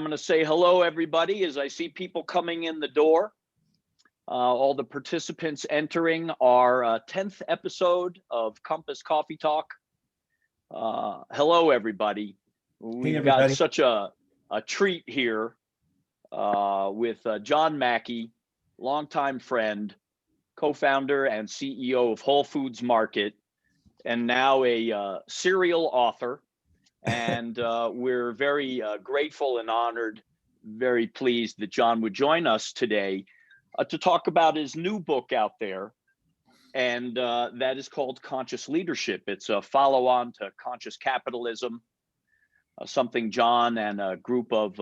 going to say hello, everybody, as I see people coming in the door. All the participants entering our 10th episode of Compass Coffee Talk. Hello, everybody. We've got such a treat here with John Mackey, longtime friend, co-founder and CEO of Whole Foods Market, and now a serial author. And we're very grateful and honored, very pleased that John would join us today to talk about his new book out there. And that is called Conscious Leadership. It's a follow-on to Conscious Capitalism, something John and a group of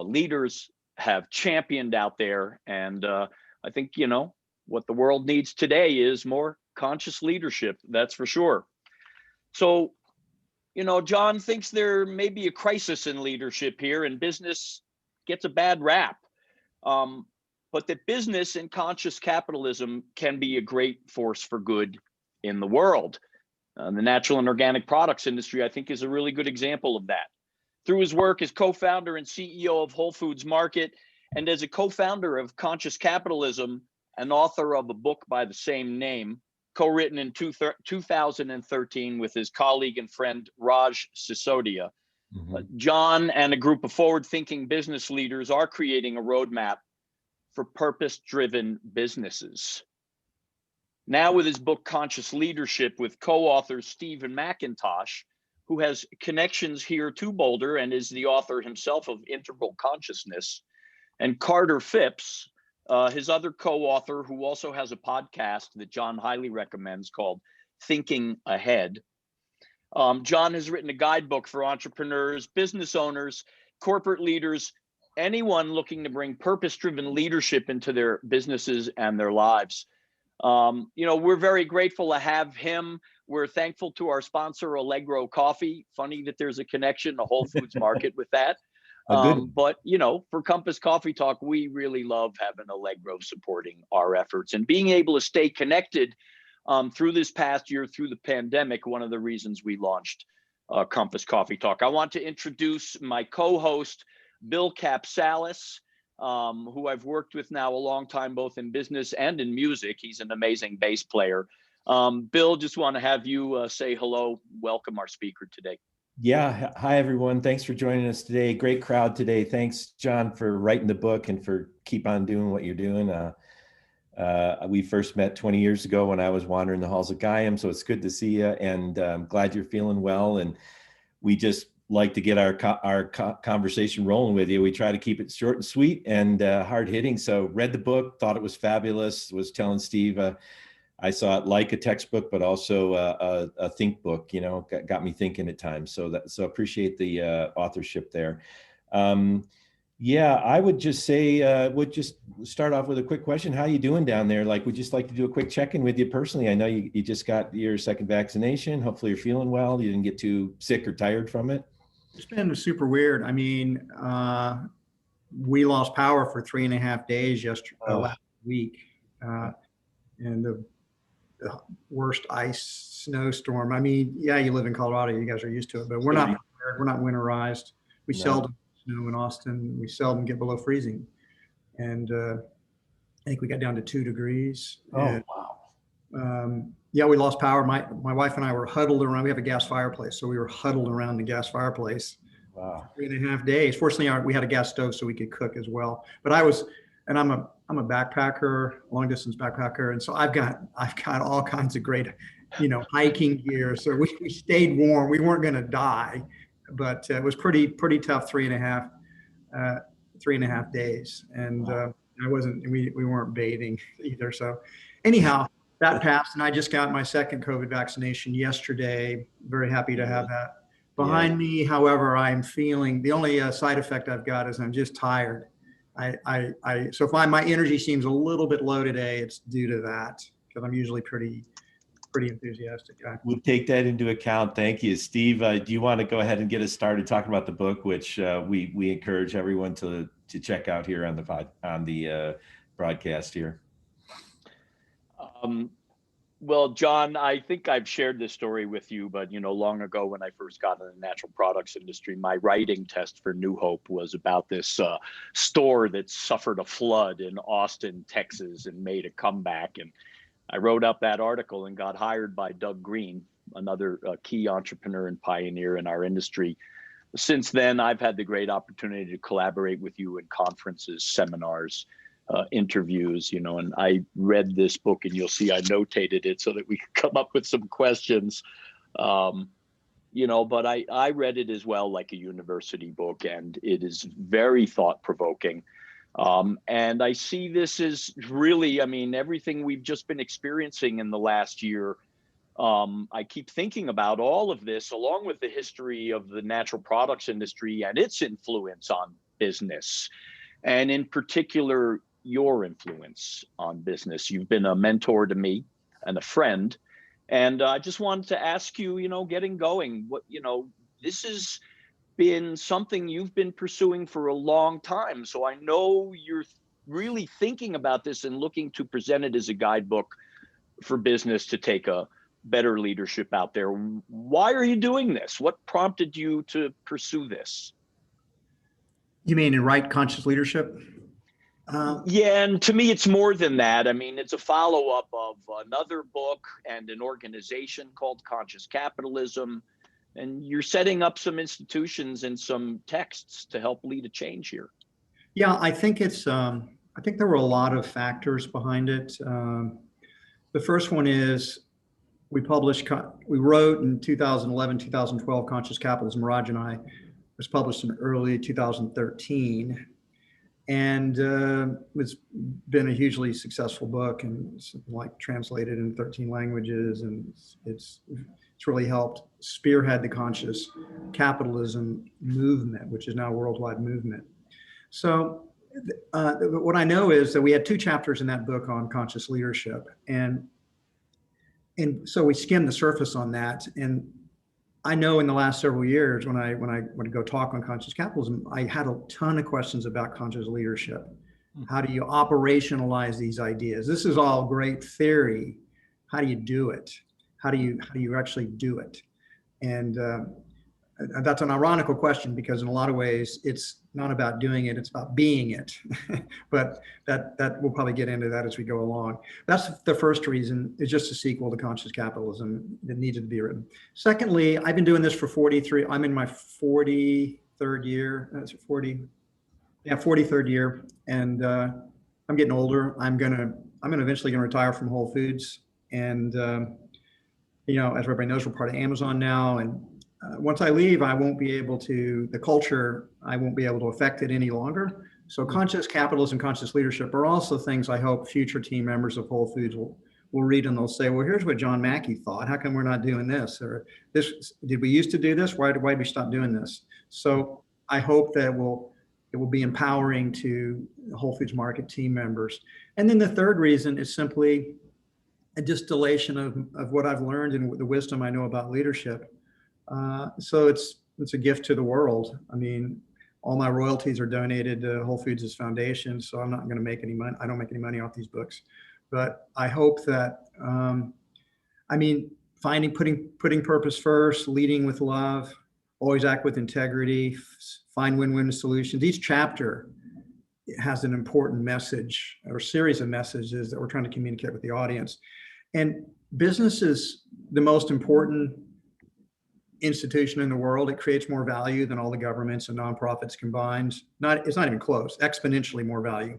leaders have championed out there. And I think, you know, what the world needs today is more conscious leadership, that's for sure. So, you know, John thinks there may be a crisis in leadership here and business gets a bad rap. But that business and conscious capitalism can be a great force for good in the world. The natural and organic products industry, I think, is a really good example of that. Through his work as co-founder and CEO of Whole Foods Market, and as a co-founder of Conscious Capitalism, and author of a book by the same name, co-written in 2013 with his colleague and friend Raj Sisodia. John and a group of forward-thinking business leaders are creating a roadmap for purpose-driven businesses. Now with his book, Conscious Leadership, with co-authors Stephen McIntosh, who has connections here to Boulder and is the author himself of Integral Consciousness, and Carter Phipps, his other co-author, who also has a podcast that John highly recommends called Thinking Ahead. John has written a guidebook for entrepreneurs, business owners, corporate leaders, anyone looking to bring purpose-driven leadership into their businesses and their lives. You know, we're very grateful to have him. We're thankful to our sponsor, Allegro Coffee. Funny that there's a connection to Whole Foods Market with that. But, you know, for Compass Coffee Talk, we really love having Allegro supporting our efforts and being able to stay connected through this past year, through the pandemic, one of the reasons we launched Compass Coffee Talk. I want to introduce my co-host, Bill Capsalis, who I've worked with now a long time, both in business and in music. He's an amazing bass player. Bill, just want to have you say hello, welcome our speaker today. Yeah. Hi, everyone. Thanks for joining us today. Great crowd today. Thanks, John, for writing the book and for keep on doing what you're doing. We first met 20 years ago when I was wandering the halls of Gaiam. So it's good to see you, and I'm glad you're feeling well. And we just like to get our conversation rolling with you. We try to keep it short and sweet and hard hitting. So read the book, thought it was fabulous, was telling Steve, I saw it like a textbook, but also a think book, you know, got me thinking at times. So appreciate the authorship there. Yeah, I would just say, would just start off with a quick question. How you doing down there? Like, we'd just like to do a quick check-in with you personally. I know you just got your second vaccination. Hopefully you're feeling well. You didn't get too sick or tired from it. It's been super weird. I mean, we lost power for 3.5 days last week. And the worst ice snowstorm. I mean, yeah, you live in Colorado, you guys are used to it, but we're not prepared. We're not winterized. We seldom snow in Austin. We seldom get below freezing. And I think we got down to 2 degrees. Oh, wow. Yeah, we lost power. My wife and I were huddled around. We have a gas fireplace, so we were huddled around the gas fireplace. Wow. 3.5 days. Fortunately, we had a gas stove so we could cook as well. But I'm a backpacker, long distance backpacker, and so I've got all kinds of great, you know, hiking gear. So we stayed warm. We weren't going to die, but it was pretty tough 3.5 days, and we weren't bathing either. So anyhow, that passed, and I just got my second COVID vaccination yesterday. Very happy to have that behind me. However, I'm feeling the only side effect I've got is I'm just tired. So if my energy seems a little bit low today, it's due to that, because I'm usually pretty enthusiastic. We'll take that into account. Thank you, Steve. Do you want to go ahead and get us started talking about the book, which we encourage everyone to check out here on the broadcast here? Well, John, I think I've shared this story with you, but long ago when I first got in the natural products industry, my writing test for New Hope was about this store that suffered a flood in Austin, Texas, and made a comeback. And I wrote up that article and got hired by Doug Green, another key entrepreneur and pioneer in our industry. Since then, I've had the great opportunity to collaborate with you in conferences, seminars, interviews, and I read this book, and you'll see I notated it so that we could come up with some questions. But I read it as well, like a university book, and it is very thought-provoking. And I see this as really, everything we've just been experiencing in the last year. I keep thinking about all of this, along with the history of the natural products industry and its influence on business, and in particular, your influence on business. You've been a mentor to me and a friend. And I just wanted to ask you, getting going, this has been something you've been pursuing for a long time. So I know you're really thinking about this and looking to present it as a guidebook for business to take a better leadership out there. Why are you doing this? What prompted you to pursue this? You mean in right conscious leadership? Yeah, and to me, it's more than that. It's a follow-up of another book and an organization called Conscious Capitalism. And you're setting up some institutions and some texts to help lead a change here. Yeah, I think I think there were a lot of factors behind it. The first one is we wrote in 2011, 2012, Conscious Capitalism, Raj and I, was published in early 2013. And it's been a hugely successful book, and it's like translated in 13 languages, and it's really helped spearhead the conscious capitalism movement, which is now a worldwide movement. So what I know is that we had 2 chapters in that book on conscious leadership, and so we skimmed the surface on that. And I know in the last several years, when I go talk on conscious capitalism, I had a ton of questions about conscious leadership. How do you operationalize these ideas? This is all great theory. How do you do it? How do you actually do it? And that's an ironical question, because in a lot of ways, it's not about doing it, it's about being it. But that we'll probably get into that as we go along. That's the first reason. It's just a sequel to Conscious Capitalism that needed to be written. Secondly, I've been doing this for 43. I'm in my 43rd year. That's 43rd year, and I'm getting older. I'm eventually gonna retire from Whole Foods, and as everybody knows, we're part of Amazon now, and once I leave, I won't be able to, the culture, I won't be able to affect it any longer. So conscious capitalism, conscious leadership are also things I hope future team members of Whole Foods will read, and they'll say, well, here's what John Mackey thought. How come we're not doing this? Or this, did we used to do this? Why did we stop doing this? So I hope that it will be empowering to Whole Foods market team members. And then the third reason is simply a distillation of what I've learned and the wisdom I know about leadership. So it's a gift to the world. All my royalties are donated to Whole Foods' foundation, so I'm not going to make any money. I don't make any money off these books, but I hope that, putting purpose first, leading with love, always act with integrity, find win-win solutions. Each chapter has an important message or series of messages that we're trying to communicate with the audience. And business is the most important institution in the world. It creates more value than all the governments and nonprofits combined. It's not even close, exponentially more value.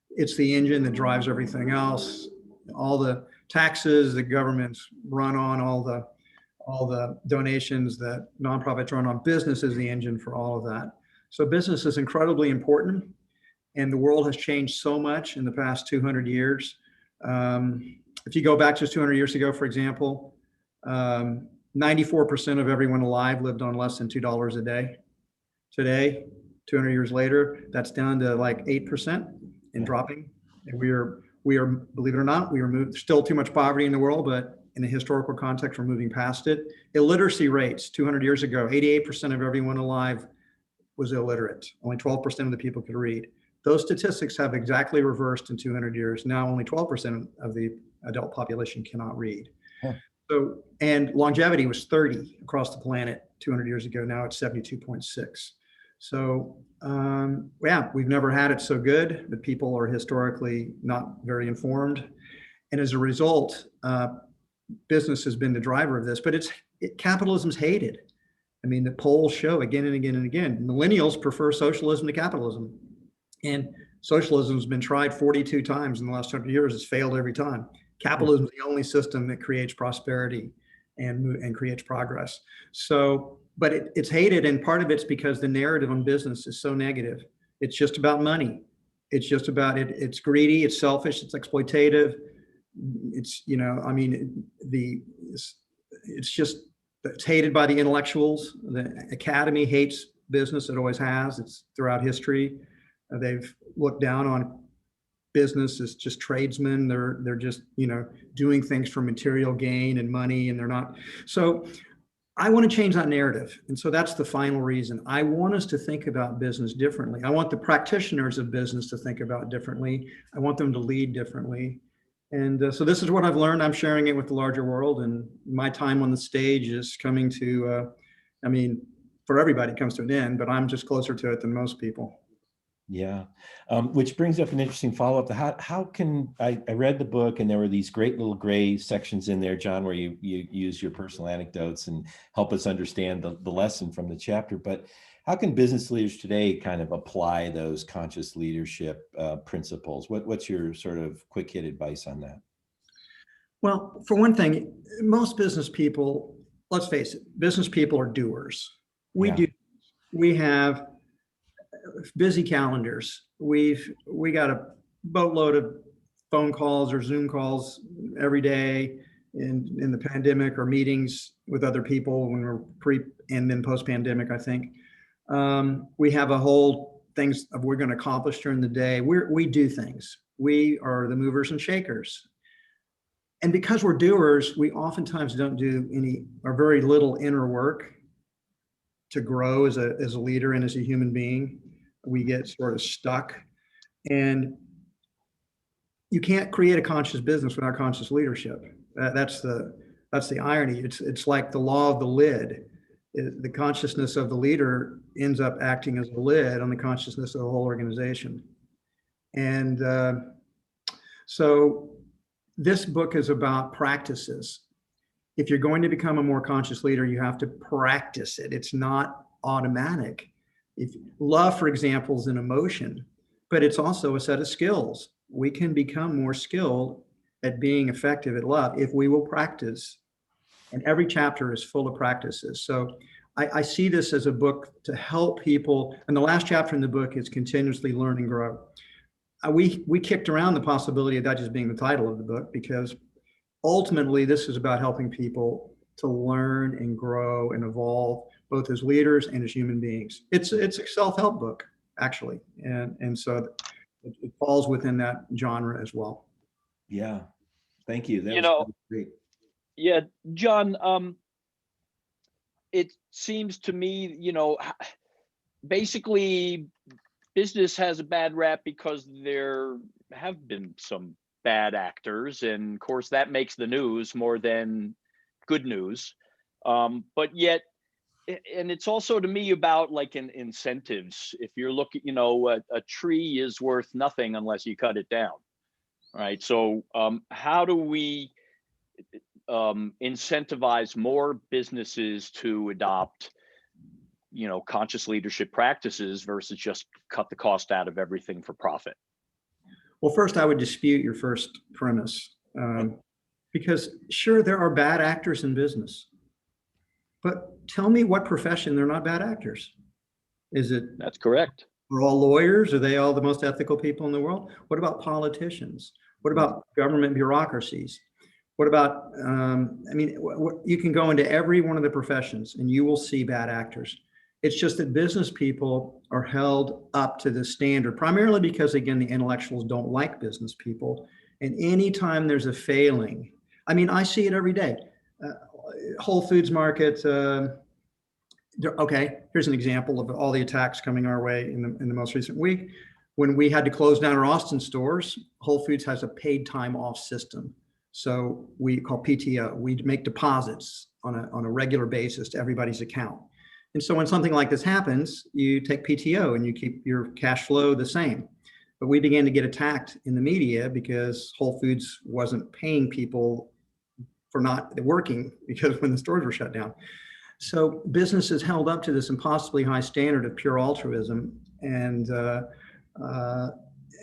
It's the engine that drives everything else. All the taxes the governments run on, all the donations that nonprofits run on, business is the engine for all of that. So business is incredibly important, and the world has changed so much in the past 200 years. If you go back just 200 years ago, for example, 94% of everyone alive lived on less than $2 a day. Today, 200 years later, that's down to like 8% and dropping. And we are, believe it or not, still too much poverty in the world, but in a historical context, we're moving past it. Illiteracy rates, 200 years ago, 88% of everyone alive was illiterate. Only 12% of the people could read. Those statistics have exactly reversed in 200 years. Now only 12% of the adult population cannot read. Huh. So, and longevity was 30 across the planet 200 years ago. Now it's 72.6. So, yeah, we've never had it so good. The people are historically not very informed. And as a result, business has been the driver of this, but capitalism's hated. I mean, the polls show again and again and again, millennials prefer socialism to capitalism. And socialism has been tried 42 times in the last 100 years. It's failed every time. Capitalism is the only system that creates prosperity and creates progress. So, but it's hated, and part of it's because the narrative on business is so negative. It's just about money. It's just about it. It's greedy. It's selfish. It's exploitative. It's, you know, I mean, it's hated by the intellectuals. The academy hates business. It always has. It's throughout history. They've looked down on business as just tradesmen. They're just, you know, doing things for material gain and money, and they're not. So I want to change that narrative. And so that's the final reason. I want us to think about business differently. I want the practitioners of business to think about differently. I want them to lead differently. And so this is what I've learned. I'm sharing it with the larger world, and my time on the stage is coming to, I mean, for everybody it comes to an end, but I'm just closer to it than most people. Yeah, which brings up an interesting follow-up. How can I read the book, and there were these great little gray sections in there, John, where you use your personal anecdotes and help us understand the lesson from the chapter. But how can business leaders today kind of apply those conscious leadership principles? What's your sort of quick hit advice on that? Well, for one thing, most business people, let's face it, business people are doers. We have busy calendars. We got a boatload of phone calls or Zoom calls every day in the pandemic, or meetings with other people when we're and then post-pandemic, I think. We have a whole things of we're going to accomplish during the day. We do things. We are the movers and shakers. And because we're doers, we oftentimes don't do any or very little inner work to grow as a leader and as a human being. We get sort of stuck, and you can't create a conscious business without conscious leadership. That's the irony. It's like the law of the lid. The consciousness of the leader ends up acting as a lid on the consciousness of the whole organization. And so this book is about practices. If you're going to become a more conscious leader, you have to practice it. It's not automatic. If love, for example, is an emotion, but it's also a set of skills. We can become more skilled at being effective at love if we will practice. And every chapter is full of practices. So I see this as a book to help people. And the last chapter in the book is continuously learn and grow. We kicked around the possibility of that just being the title of the book, because ultimately this is about helping people to learn and grow and evolve, both as leaders and as human beings. It's a self-help book, actually. And so it falls within that genre as well. Yeah, thank you. That was great. Yeah, John, it seems to me, you know, basically business has a bad rap because there have been some bad actors, and of course that makes the news more than good news. But yet, and it's also to me about like incentives. If you're looking, you know, a tree is worth nothing unless you cut it down, right? So how do we incentivize more businesses to adopt, you know, conscious leadership practices versus just cut the cost out of everything for profit? Well, first, I would dispute your first premise, because sure, there are bad actors in business, but tell me what profession they're not bad actors. Is it? That's correct. Are all lawyers? Are they all the most ethical people in the world? What about politicians? What about government bureaucracies? What about, I mean, you can go into every one of the professions and you will see bad actors. It's just that business people are held up to the standard, primarily because, again, the intellectuals don't like business people. And anytime there's a failing, I mean, I see it every day. Whole Foods market, okay, here's an example of all the attacks coming our way in the most recent week. When we had to close down our Austin stores, Whole Foods has a paid time off system. So we call PTO. We make deposits on a regular basis to everybody's account. And so when something like this happens, you take PTO and you keep your cash flow the same. But we began to get attacked in the media because Whole Foods wasn't paying people for not working because when the stores were shut down. So businesses held up to this impossibly high standard of pure altruism, and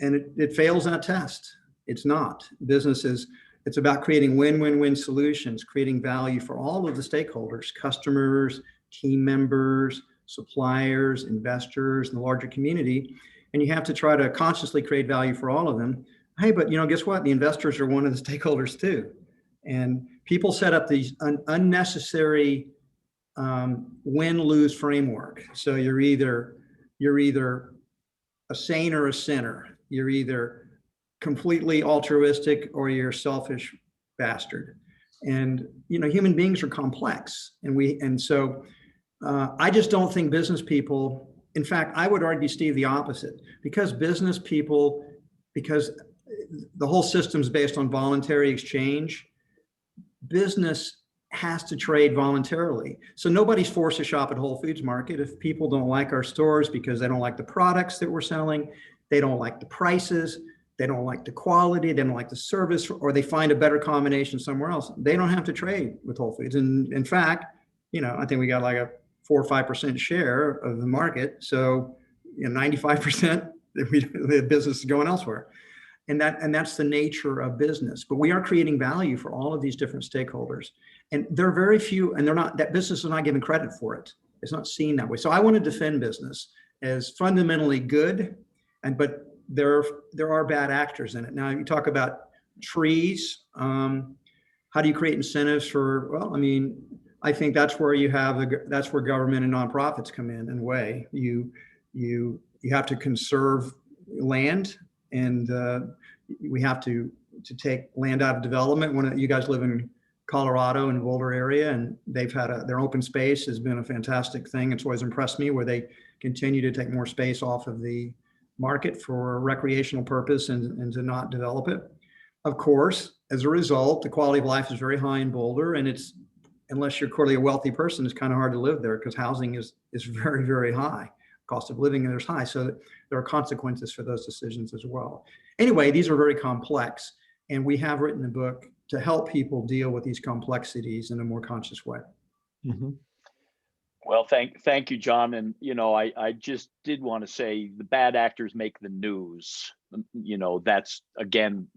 it fails that test. It's not. Businesses, it's about creating win-win-win solutions, creating value for all of the stakeholders, customers, team members, suppliers, investors, and the larger community. And you have to try to consciously create value for all of them. Hey, but guess what? The investors are one of the stakeholders too. And people set up these unnecessary win-lose framework. So you're either a saint or a sinner. You're either completely altruistic or you're a selfish bastard. And human beings are complex, and so I just don't think business people. In fact, I would argue, Steve, the opposite, because business people, because the whole system's based on voluntary exchange. Business has to trade voluntarily. So nobody's forced to shop at Whole Foods Market. If people don't like our stores because they don't like the products that we're selling, they don't like the prices, they don't like the quality, they don't like the service, or they find a better combination somewhere else, they don't have to trade with Whole Foods. And in fact, I think we got like a 4 or 5% share of the market. So 95% of the business is going elsewhere. And that's the nature of business. But we are creating value for all of these different stakeholders. And there are very few, and that business is not given credit for it. It's not seen that way. So I want to defend business as fundamentally good, but there are bad actors in it. Now you talk about trees. How do you create incentives for? Well, I think that's where that's where government and nonprofits come in way. You have to conserve land, and we have to take land out of development. You guys live in Colorado and Boulder area, and they've had their open space has been a fantastic thing. It's always impressed me where they continue to take more space off of the market for recreational purpose and to not develop it. Of course, as a result, the quality of life is very high in Boulder, and unless you're clearly a wealthy person, it's kind of hard to live there because housing is very, very high. Cost of living there's high. So there are consequences for those decisions as well. Anyway, these are very complex, and we have written a book to help people deal with these complexities in a more conscious way. Mm-hmm. Well, thank you, John. And, I just did want to say the bad actors make the news. That's, again,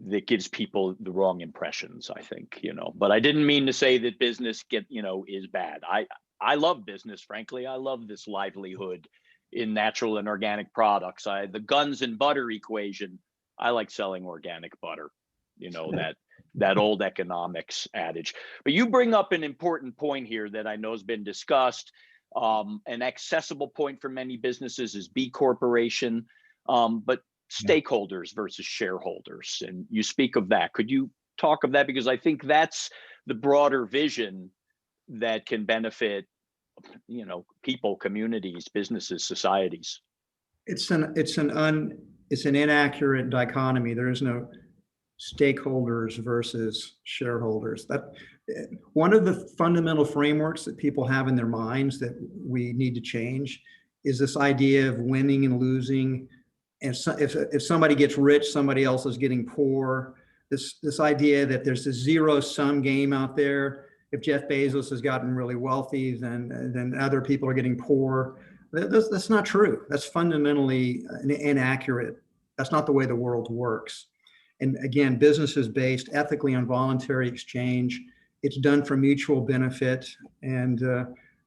that gives people the wrong impressions, I think, but I didn't mean to say that business is bad. I love business, frankly. I love this livelihood in natural and organic products. The guns and butter equation, I like selling organic butter, that old economics adage. But you bring up an important point here that I know has been discussed. An accessible point for many businesses is B Corporation, but stakeholders versus shareholders. And you speak of that. Could you talk of that? Because I think that's the broader vision that can benefit, people, communities, businesses, societies. It's an inaccurate dichotomy. There is no stakeholders versus shareholders. That one of the fundamental frameworks that people have in their minds that we need to change is this idea of winning and losing. And so if somebody gets rich, somebody else is getting poor. This idea that there's a zero-sum game out there. If Jeff Bezos has gotten really wealthy, then other people are getting poor. That's not true. That's fundamentally inaccurate. That's not the way the world works. And again, business is based ethically on voluntary exchange. It's done for mutual benefit. And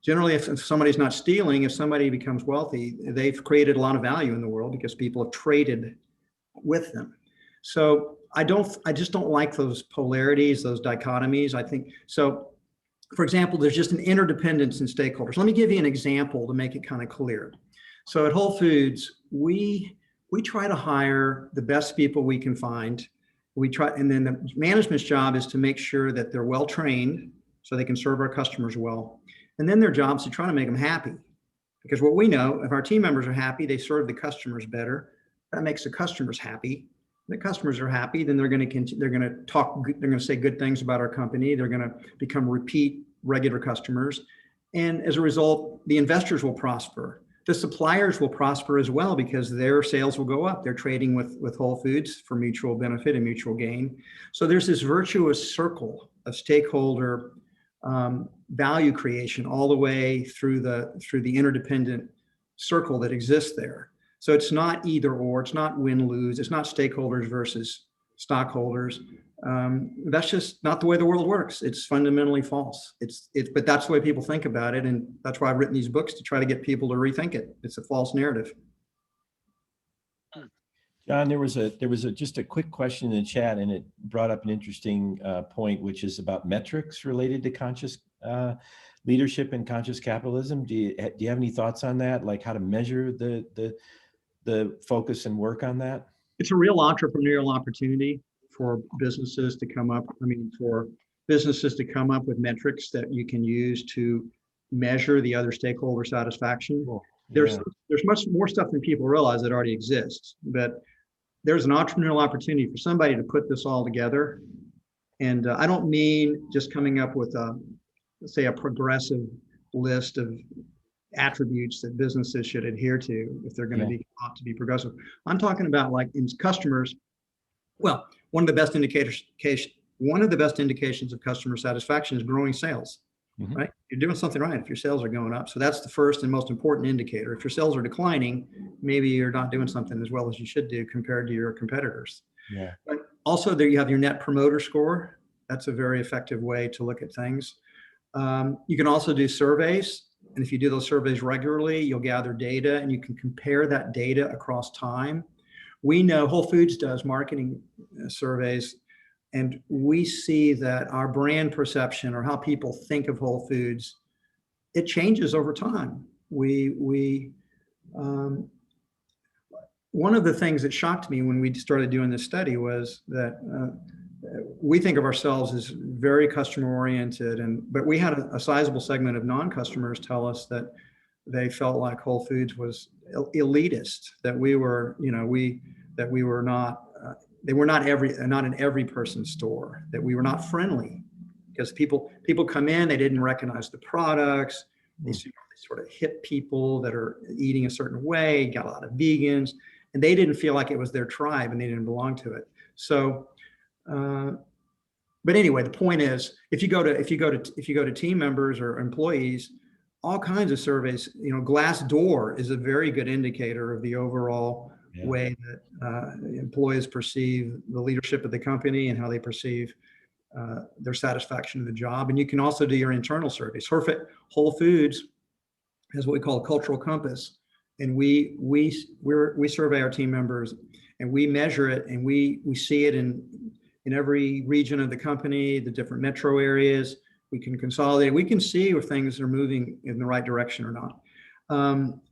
generally, if somebody's not stealing, if somebody becomes wealthy, they've created a lot of value in the world because people have traded with them. So I just don't like those polarities, those dichotomies. I think so. For example, there's just an interdependence in stakeholders. Let me give you an example to make it kind of clear. So at Whole Foods, we try to hire the best people we can find. And then the management's job is to make sure that they're well trained so they can serve our customers well. And then their job is to try to make them happy. Because what we know, if our team members are happy, they serve the customers better. That makes the customers happy. the customers are happy, then they're going to talk, they're going to say good things about our company. They're going to become repeat regular customers. And as a result, the investors will prosper. The suppliers will prosper as well because their sales will go up. They're trading with Whole Foods for mutual benefit and mutual gain. So there's this virtuous circle of stakeholder value creation all the way through the interdependent circle that exists there. So it's not either or, it's not win-lose, it's not stakeholders versus stockholders. That's just not the way the world works. It's fundamentally false. But that's the way people think about it. And that's why I've written these books, to try to get people to rethink it. It's a false narrative. John, there was just a quick question in the chat, and it brought up an interesting point, which is about metrics related to conscious leadership and conscious capitalism. Do you have any thoughts on that? Like how to measure the focus and work on that? It's a real entrepreneurial opportunity for businesses to come up. For businesses to come up with metrics that you can use to measure the other stakeholder satisfaction. Cool. There's much more stuff than people realize that already exists, but there's an entrepreneurial opportunity for somebody to put this all together. And I don't mean just coming up with let's say a progressive list of attributes that businesses should adhere to if they're going to be thought to be progressive. I'm talking about, like, in customers. Well, one of the best indications of customer satisfaction is growing sales. Mm-hmm. Right? You're doing something right if your sales are going up. So that's the first and most important indicator. If your sales are declining, maybe you're not doing something as well as you should do compared to your competitors. Yeah. But also, there you have your net promoter score. That's a very effective way to look at things. You can also do surveys. And if you do those surveys regularly, you'll gather data, and you can compare that data across time. We know Whole Foods does marketing surveys, and we see that our brand perception, or how people think of Whole Foods, it changes over time. One of the things that shocked me when we started doing this study was that we think of ourselves as very customer oriented, but we had a sizable segment of non-customers tell us that they felt like Whole Foods was elitist, that we were not. They were not in every person's store, that we were not friendly, because people come in, they didn't recognize the products. They sort of hip people that are eating a certain way, got a lot of vegans, and they didn't feel like it was their tribe and they didn't belong to it. So, but anyway, the point is, if you go to team members or employees, all kinds of surveys, Glassdoor is a very good indicator of the overall way that employees perceive the leadership of the company and how they perceive their satisfaction in the job. And you can also do your internal surveys. Whole Foods has what we call a cultural compass, and we survey our team members, and we measure it, and we see it in every region of the company, the different metro areas. We can consolidate. We can see if things are moving in the right direction or not.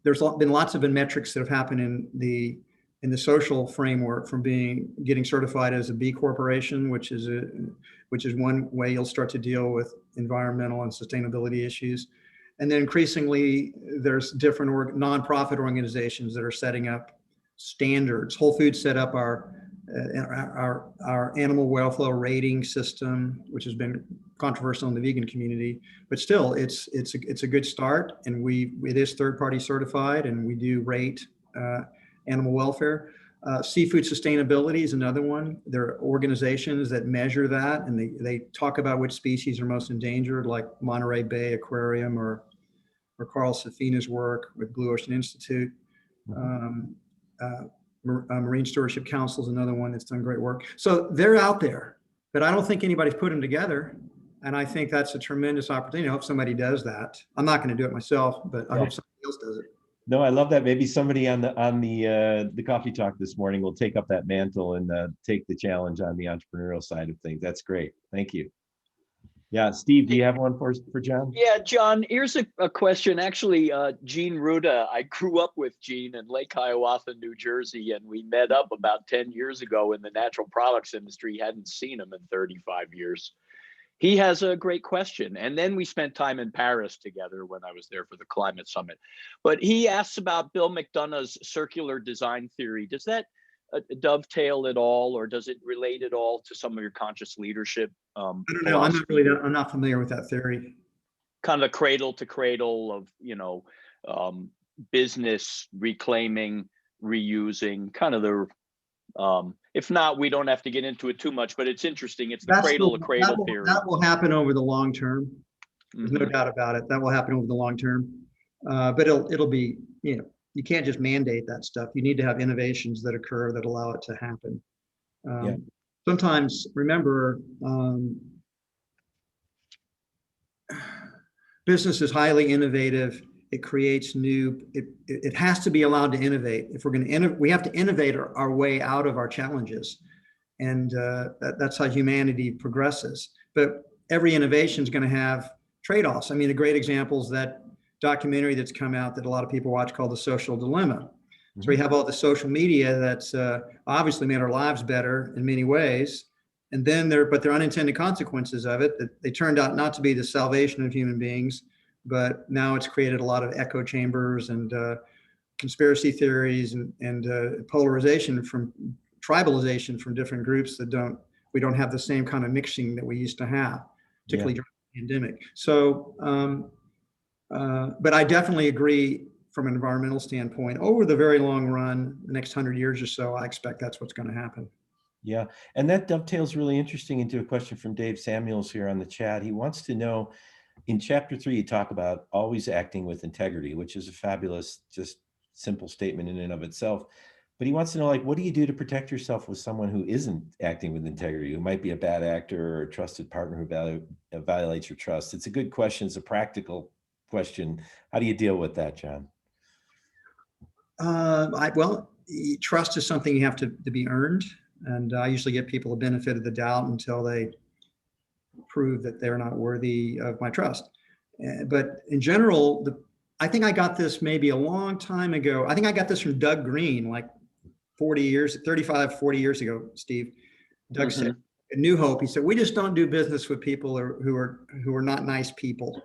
There's been lots of metrics that have happened in the social framework, from getting certified as a B corporation, which is one way you'll start to deal with environmental and sustainability issues. And then increasingly, there's different nonprofit organizations that are setting up standards. Whole Foods set up our animal welfare rating system, which has been controversial in the vegan community, but still, it's a good start, and it is third-party certified, and we do rate animal welfare. Seafood sustainability is another one. There are organizations that measure that, and they talk about which species are most endangered, like Monterey Bay Aquarium or Carl Safina's work with Blue Ocean Institute. Marine Stewardship Council is another one that's done great work. So they're out there, but I don't think anybody's put them together. And I think that's a tremendous opportunity. I hope somebody does that. I'm not going to do it myself, but I hope somebody else does it. No, I love that. Maybe somebody on the coffee talk this morning will take up that mantle and take the challenge on the entrepreneurial side of things. That's great. Thank you. Yeah, Steve, do you have one for John? Yeah, John, here's a question. Actually, Gene Ruda, I grew up with Gene in Lake Hiawatha, New Jersey, and we met up about 10 years ago in the natural products industry. Hadn't seen him in 35 years. He has a great question. And then we spent time in Paris together when I was there for the climate summit. But he asks about Bill McDonough's circular design theory. Does that dovetail at all, or does it relate at all to some of your conscious leadership? I don't know. I'm not familiar with that theory. Kind of the cradle to cradle of, business reclaiming, reusing, kind of the, if not, we don't have to get into it too much, but it's interesting. It's the cradle to cradle theory. That will happen over the long term. There's no Mm-hmm. doubt about it. That will happen over the long term. But it'll be, you can't just mandate that stuff. You need to have innovations that occur that allow it to happen. Yeah. Sometimes, remember, business is highly innovative. It creates new, it has to be allowed to innovate. If we're going to innovate, we have to innovate our way out of our challenges. And that's how humanity progresses. But every innovation is going to have trade-offs. I mean, a great example is that documentary that's come out that a lot of people watch called The Social Dilemma. Mm-hmm. So we have all the social media that's obviously made our lives better in many ways. And then there are unintended consequences of it, that they turned out not to be the salvation of human beings, but now it's created a lot of echo chambers and conspiracy theories and polarization from tribalization from different groups that we don't have the same kind of mixing that we used to have, particularly during the pandemic. So, but I definitely agree from an environmental standpoint, over the very long run, the next 100 years or so, I expect that's what's going to happen. Yeah, and that dovetails really interesting into a question from Dave Samuels here on the chat. He wants to know, in chapter 3, you talk about always acting with integrity, which is a fabulous, just simple statement in and of itself. But he wants to know, like, what do you do to protect yourself with someone who isn't acting with integrity, who might be a bad actor or a trusted partner who violates your trust? It's a good question. It's a practical question. How do you deal with that, John? Well, trust is something you have to be earned. And I usually give people the benefit of the doubt until they prove that they're not worthy of my trust. But in general, I think I got this maybe a long time ago. I think I got this from Doug Green, like 40 years ago, Steve. Doug said, New Hope, he said, we just don't do business with people who are not nice people.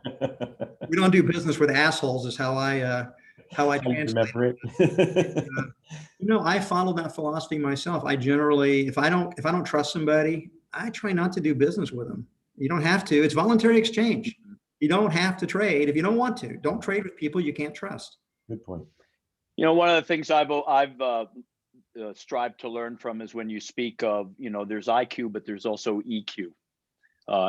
We don't do business with assholes is how I translate it. I follow that philosophy myself. I generally, if I don't trust somebody, I try not to do business with them. You don't have to. It's voluntary exchange. You don't have to trade if you don't want to. Don't trade with people you can't trust. Good point. One of the things I've strived to learn from is when you speak of, there's IQ, but there's also EQ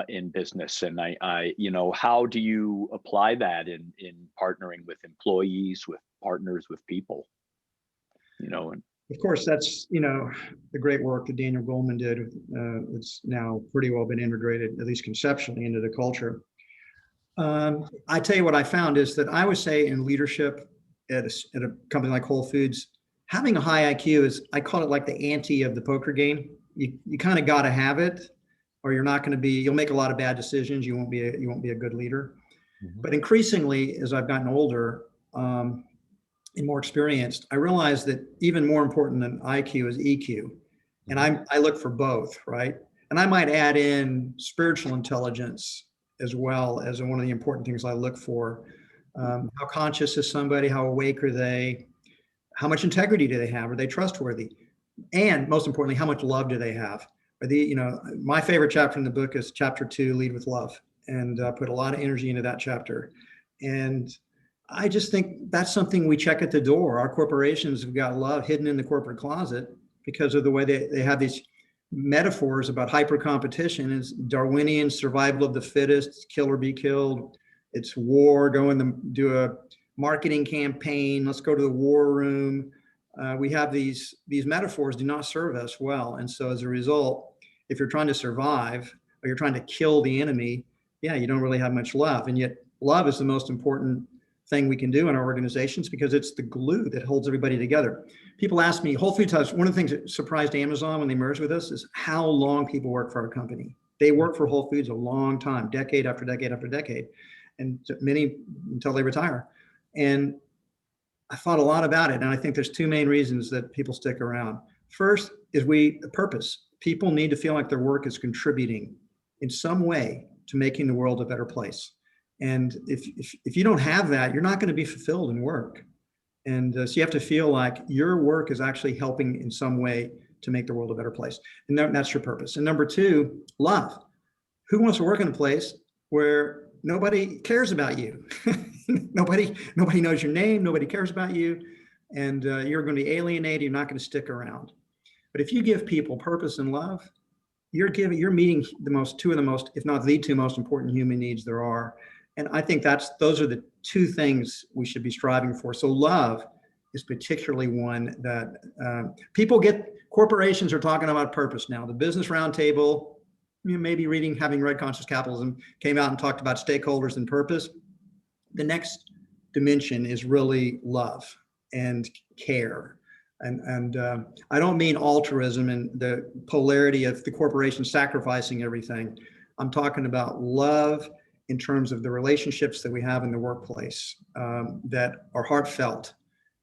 in business. And I how do you apply that in partnering with employees, with partners, with people? And of course, that's the great work that Daniel Goleman did. It's now pretty well been integrated, at least conceptually, into the culture. I tell you what I found is that I would say in leadership at a company like Whole Foods, having a high IQ is, I call it like the ante of the poker game. You kind of got to have it, or you're not going to you'll make a lot of bad decisions. You won't be a good leader. Mm-hmm. But increasingly, as I've gotten older and more experienced, I realized that even more important than IQ is EQ. And I look for both, right? And I might add in spiritual intelligence as well as one of the important things I look for. How conscious is somebody? How awake are they? How much integrity do they have? Are they trustworthy? And most importantly, how much love do they have? My favorite chapter in the book is chapter 2, Lead with Love. And I put a lot of energy into that chapter. And I just think that's something we check at the door. Our corporations have got love hidden in the corporate closet because of the way they have these metaphors about hyper competition. It's Darwinian survival of the fittest, kill or be killed. It's war, go and do a marketing campaign. Let's go to the war room. We have these metaphors do not serve us well. And so as a result, if you're trying to survive or you're trying to kill the enemy, you don't really have much love. And yet love is the most important thing we can do in our organizations because it's the glue that holds everybody together. People ask me, Whole Foods has, one of the things that surprised Amazon when they merged with us is how long people work for our company. They work for Whole Foods a long time, decade after decade after decade, and many until they retire. And I thought a lot about it. And I think there's two main reasons that people stick around. First is purpose. People need to feel like their work is contributing in some way to making the world a better place. And if you don't have that, you're not going to be fulfilled in work. And so you have to feel like your work is actually helping in some way to make the world a better place. And that's your purpose. And number two, love. Who wants to work in a place where nobody cares about you? nobody knows your name, nobody cares about you, and you're going to be alienated, you're not going to stick around. But if you give people purpose and love, you're meeting two of the most, if not the two most important human needs there are. And I think those are the two things we should be striving for. So love is particularly one that corporations are talking about purpose now. The Business Roundtable, maybe having read Conscious Capitalism, came out and talked about stakeholders and purpose. The next dimension is really love and care. And I don't mean altruism and the polarity of the corporation sacrificing everything. I'm talking about love in terms of the relationships that we have in the workplace that are heartfelt.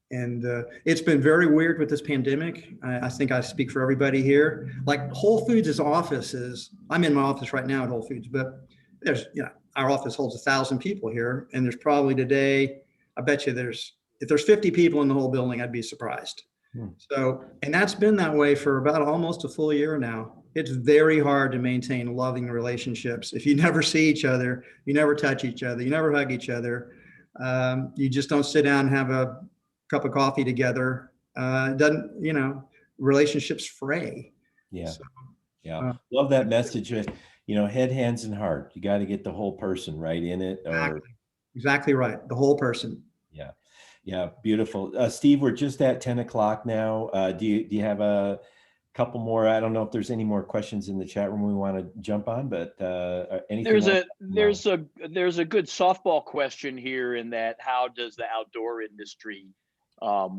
And it's been very weird with this pandemic. I think I speak for everybody here. Like Whole Foods' offices, I'm in my office right now at Whole Foods, but our office holds 1,000 people here. And there's probably today, I bet you if there's 50 people in the whole building, I'd be surprised. So, and that's been that way for about almost a full year now. It's very hard to maintain loving relationships if you never see each other, you never touch each other, you never hug each other, you just don't sit down and have a cup of coffee together. Relationships fray. Yeah. So, love that message. Head, hands, and heart. You got to get the whole person right in it. Exactly right. The whole person. Yeah. Beautiful. Steve, we're just at 10 o'clock now. Do you have a couple more? I don't know if there's any more questions in the chat room we want to jump on, but anything there's a good softball question here in that how does the outdoor industry,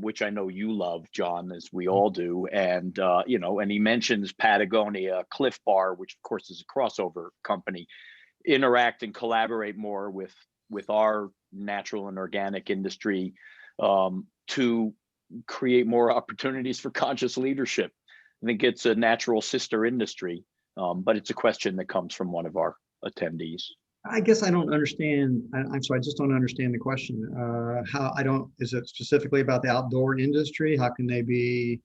which I know you love, John, as we all do, and and he mentions Patagonia, Cliff Bar, which of course is a crossover company, interact and collaborate more with our natural and organic industry to create more opportunities for conscious leadership. I think it's a natural sister industry, but it's a question that comes from one of our attendees. I guess I don't understand. I'm sorry, I just don't understand the question. Is it specifically about the outdoor industry? How can they be?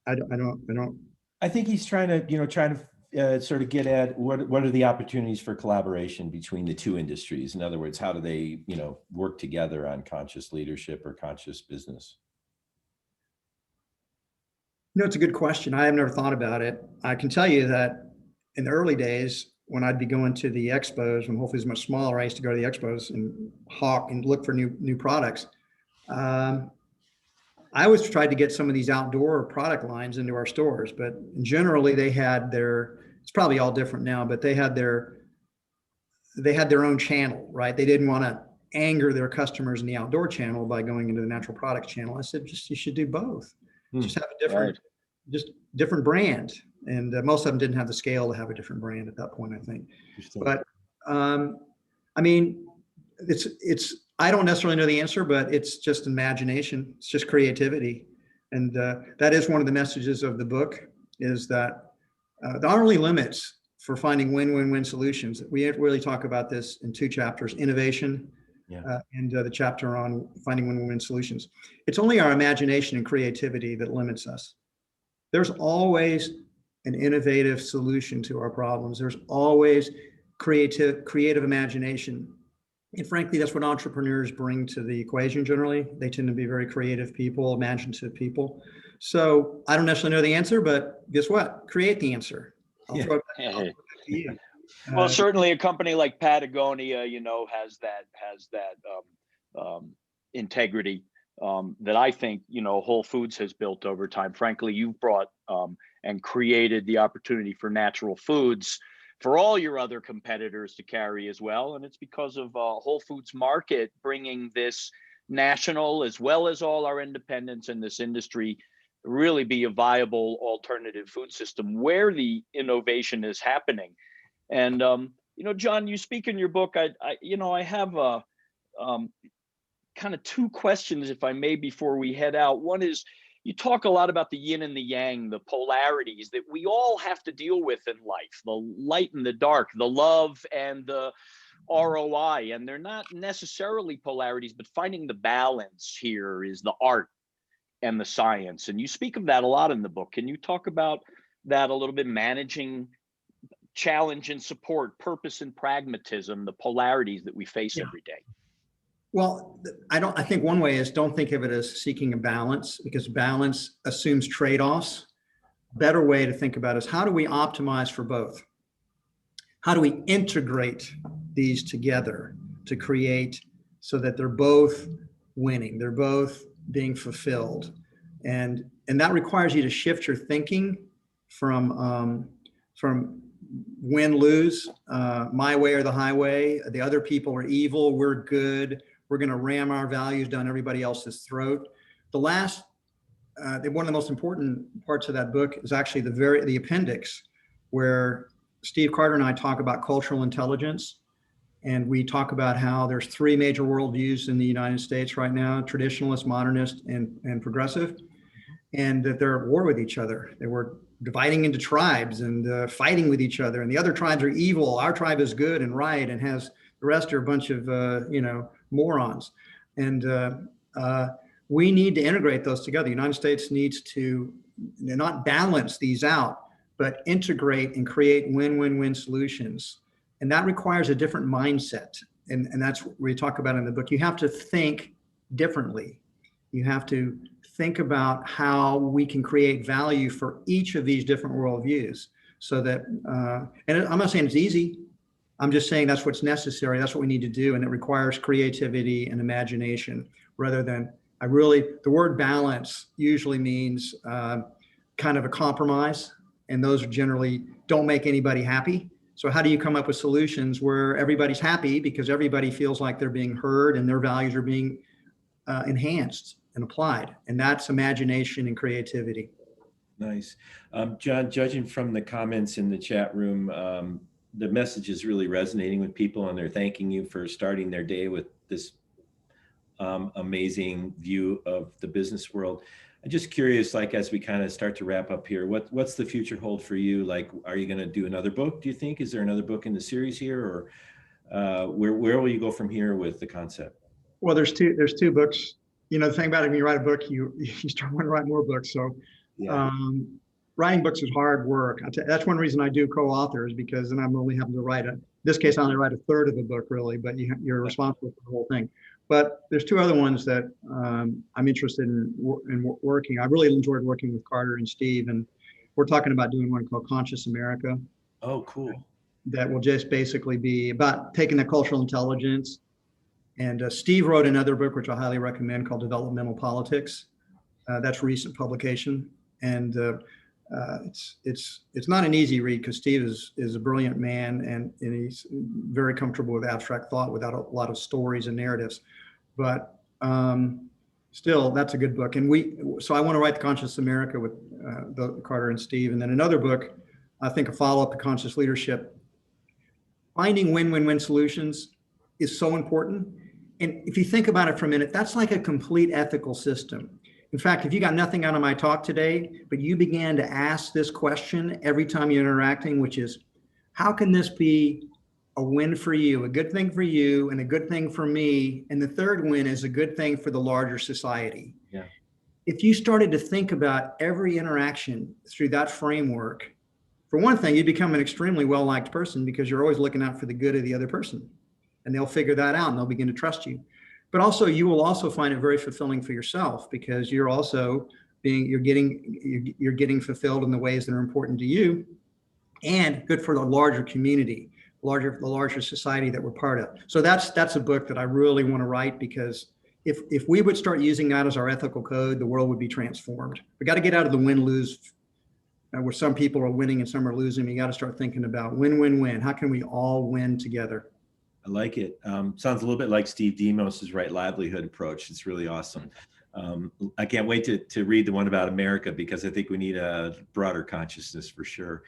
I don't. I think he's trying to sort of get at what are the opportunities for collaboration between the two industries? In other words, how do they, work together on conscious leadership or conscious business? It's a good question. I have never thought about it. I can tell you that in the early days, when I'd be going to the expos, when Whole Foods was much smaller, I used to go to the expos and hawk and look for new products. I always tried to get some of these outdoor product lines into our stores, but generally they had it's probably all different now, but they had their own channel, right? They didn't want to anger their customers in the outdoor channel by going into the natural products channel. I said, you should do both. Just have a different brand. And most of them didn't have the scale to have a different brand at that point, I think. But I don't necessarily know the answer, but it's just imagination. It's just creativity. And that is one of the messages of the book, is that there aren't really limits for finding win-win-win solutions. We really talk about this in 2 chapters, innovation and the chapter on finding win-win-win solutions. It's only our imagination and creativity that limits us. There's always an innovative solution to our problems. There's always creative imagination. And frankly, that's what entrepreneurs bring to the equation generally. They tend to be very creative people, imaginative people. So I don't necessarily know the answer, but guess what? Create the answer. I'll throw it back to you. Well, certainly a company like Patagonia, has that integrity that I think, Whole Foods has built over time. Frankly, you've brought and created the opportunity for natural foods for all your other competitors to carry as well. And it's because of Whole Foods Market bringing this national, as well as all our independents in this industry, really be a viable alternative food system where the innovation is happening. And, John, you speak in your book, I have kind of 2 questions, if I may, before we head out. One is, you talk a lot about the yin and the yang, the polarities that we all have to deal with in life, the light and the dark, the love and the ROI, and they're not necessarily polarities, but finding the balance here is the art and the science. And you speak of that a lot in the book. Can you talk about that a little bit, managing challenge and support, purpose and pragmatism, the polarities that we face every day? Well, I think one way is don't think of it as seeking a balance, because balance assumes trade-offs. Better way to think about it is, how do we optimize for both? How do we integrate these together to create so that they're both winning, they're both being fulfilled? And that requires you to shift your thinking from win-lose, my way or the highway, the other people are evil, we're good, we're going to ram our values down everybody else's throat. One of the most important parts of that book is actually the appendix, where Steve Carter and I talk about cultural intelligence. And we talk about how there's three major worldviews in the United States right now: traditionalist, modernist, and progressive, and that they're at war with each other. They were dividing into tribes and fighting with each other. And the other tribes are evil. Our tribe is good and right, and has the rest are a bunch of morons. And we need to integrate those together. The United States needs to not balance these out, but integrate and create win-win-win solutions. And that requires a different mindset. And that's what we talk about in the book. You have to think differently. You have to think about how we can create value for each of these different worldviews, so that, and I'm not saying it's easy. I'm just saying that's what's necessary. That's what we need to do. And it requires creativity and imagination, rather than, the word balance usually means kind of a compromise. And those generally don't make anybody happy. So how do you come up with solutions where everybody's happy because everybody feels like they're being heard and their values are being enhanced and applied? And that's imagination and creativity. Nice. John, judging from the comments in the chat room, the message is really resonating with people, and they're thanking you for starting their day with this amazing view of the business world. I'm just curious, like, as we kind of start to wrap up here, what's the future hold for you? Like, are you going to do another book, do you think? Is there another book in the series here, or where will you go from here with the concept? Well, there's two books. The thing about it, when you write a book, you start wanting to write more books. So yeah. Writing books is hard work. That's one reason I do co-authors, because then I'm only having to write in this case, I only write a third of the book, really, but you're responsible for the whole thing. But there's two other ones that I'm interested in working. I really enjoyed working with Carter and Steve, and we're talking about doing one called Conscious America. Oh, cool. That will just basically be about taking the cultural intelligence. And Steve wrote another book, which I highly recommend, called Developmental Politics. That's recent publication. And it's not an easy read, because Steve is a brilliant man, and he's very comfortable with abstract thought without a lot of stories and narratives. But still, that's a good book. And so I want to write the Conscious America with Carter and Steve. And then another book, I think a follow-up to Conscious Leadership. Finding win-win-win solutions is so important. And if you think about it for a minute, that's like a complete ethical system. In fact, if you got nothing out of my talk today, but you began to ask this question every time you're interacting, which is, how can this be a win for you, a good thing for you, and a good thing for me? And the third win is a good thing for the larger society. Yeah. If you started to think about every interaction through that framework, for one thing, you become an extremely well-liked person, because you're always looking out for the good of the other person. And they'll figure that out, and they'll begin to trust you. But also, you will also find it very fulfilling for yourself, because you're also you're getting fulfilled in the ways that are important to you, and good for the larger community, the larger society that we're part of. So that's a book that I really want to write, because if we would start using that as our ethical code, the world would be transformed. We got to get out of the win-lose, where some people are winning and some are losing. You got to start thinking about win-win-win. How can we all win together? I like it. Sounds a little bit like Steve Demos's Right Livelihood approach. It's really awesome. I can't wait to read the one about America, because I think we need a broader consciousness for sure.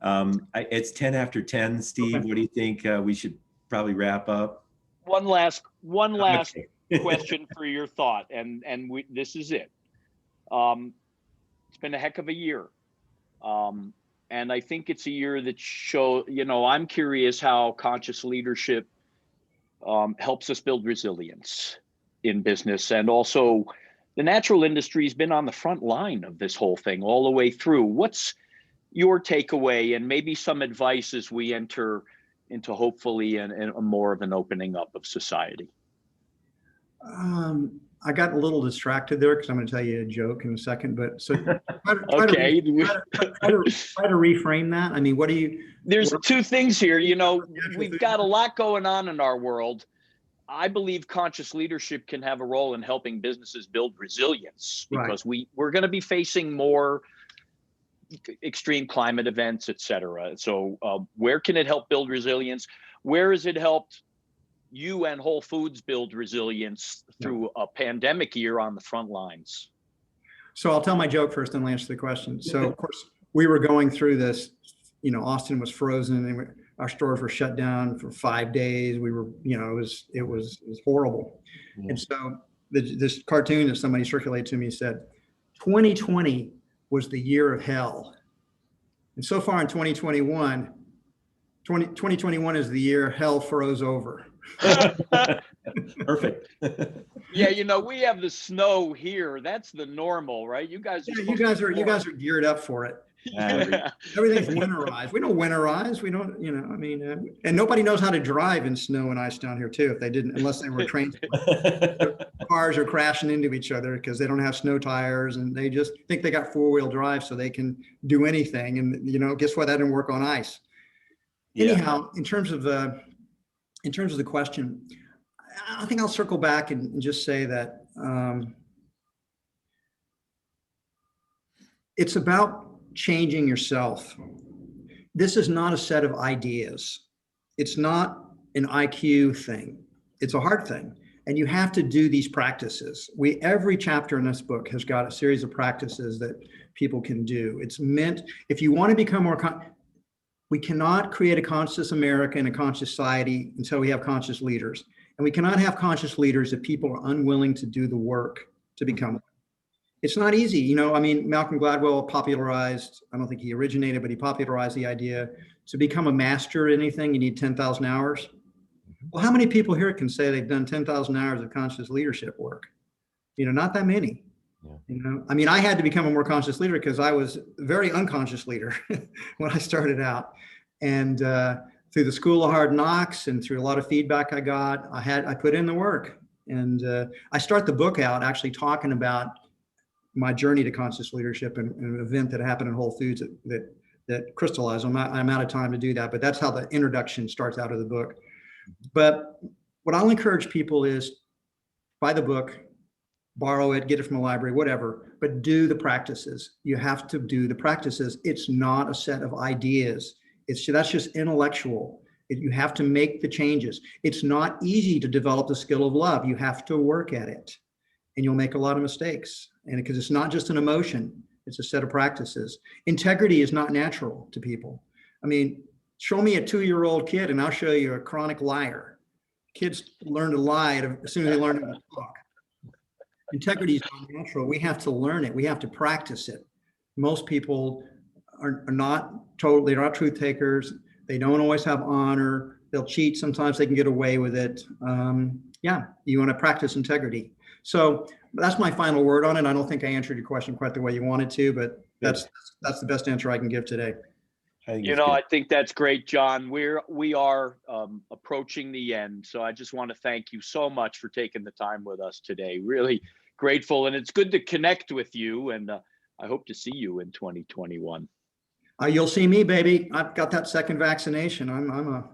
It's 10 after 10. Steve, Okay. what do you think? We should probably wrap up. One last Okay. question for your thought, and this is it. It's been a heck of a year. And I think it's a year that I'm curious how conscious leadership helps us build resilience in business. And also the natural industry has been on the front line of this whole thing all the way through. What's your takeaway and maybe some advice as we enter into hopefully a more of an opening up of society? I got a little distracted there because I'm going to tell you a joke in a second, but so try to reframe that. I mean, there's two things here. You know, we've got a lot going on in our world. I believe conscious leadership can have a role in helping businesses build resilience, because we're going to be facing more extreme climate events, et cetera. So where can it help build resilience? Where has it helped you and Whole Foods build resilience through a pandemic year on the front lines? So I'll tell my joke first and I'll answer the question. So of course we were going through this, you know, Austin was frozen and our stores were shut down for 5 days. We were, you know, it was horrible. Yeah. And so this cartoon that somebody circulated to me said, 2020 was the year of hell. And so far in 2021 is the year hell froze over. Perfect. Yeah, you know, we have the snow here. That's the normal, right? You guys are geared up for it. Everything's winterized. We don't winterize. We don't, you know, I mean, and nobody knows how to drive in snow and ice down here too. If they didn't, unless they were trained, cars are crashing into each other because they don't have snow tires and they just think they got 4-wheel drive so they can do anything. And you know, guess what? That didn't work on ice. Yeah. Anyhow, in terms of the question, I think I'll circle back and just say that it's about changing yourself. This is not a set of ideas. It's not an IQ thing. It's a heart thing. And you have to do these practices. Every chapter in this book has got a series of practices that people can do. It's meant, if you want to become more we cannot create a conscious America and a conscious society until we have conscious leaders. And we cannot have conscious leaders if people are unwilling to do the work to become one. It's not easy. You know, I mean, Malcolm Gladwell popularized, I don't think he originated, but he popularized the idea to become a master at anything, you need 10,000 hours. Well, how many people here can say they've done 10,000 hours of conscious leadership work? You know, not that many. You know, I mean, I had to become a more conscious leader because I was a very unconscious leader when I started out. And through the School of Hard Knocks and through a lot of feedback I got, I put in the work. And I start the book out actually talking about my journey to conscious leadership and an event that happened in Whole Foods that crystallized. I'm out of time to do that, but that's how the introduction starts out of the book. But what I'll encourage people is buy the book, borrow it, get it from a library, whatever, but do the practices. You have to do the practices. It's not a set of ideas. That's just intellectual. You have to make the changes. It's not easy to develop the skill of love. You have to work at it and you'll make a lot of mistakes. And because it's not just an emotion, it's a set of practices. Integrity is not natural to people. I mean, show me a 2-year-old kid and I'll show you a chronic liar. Kids learn to lie as soon as they learn to talk. Integrity is not natural. We have to learn it. We have to practice it. Most people are not totally, they're not truth takers. They don't always have honor. They'll cheat. Sometimes they can get away with it. Yeah, you want to practice integrity. So that's my final word on it. I don't think I answered your question quite the way you wanted to, but that's the best answer I can give today. I think that's great, John. We are approaching the end. So I just want to thank you so much for taking the time with us today. Really grateful. And it's good to connect with you. And I hope to see you in 2021. You'll see me, baby. I've got that second vaccination. I'm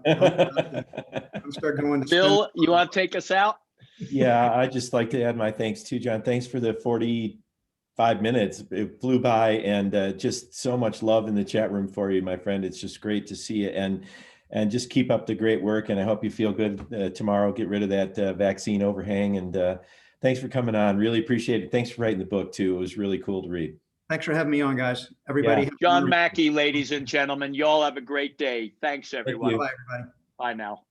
start going to Bill, you want to take us out? Yeah, I'd just like to add my thanks too, John. Thanks for the 45 minutes. It flew by, and just so much love in the chat room for you, my friend. It's just great to see you, and just keep up the great work. And I hope you feel good tomorrow. Get rid of that vaccine overhang. And thanks for coming on. Really appreciate it. Thanks for writing the book too. It was really cool to read. Thanks for having me on, guys. Everybody. Yeah. John Mackey, ladies and gentlemen, you all have a great day. Thanks, everyone. Bye, everybody. Bye now.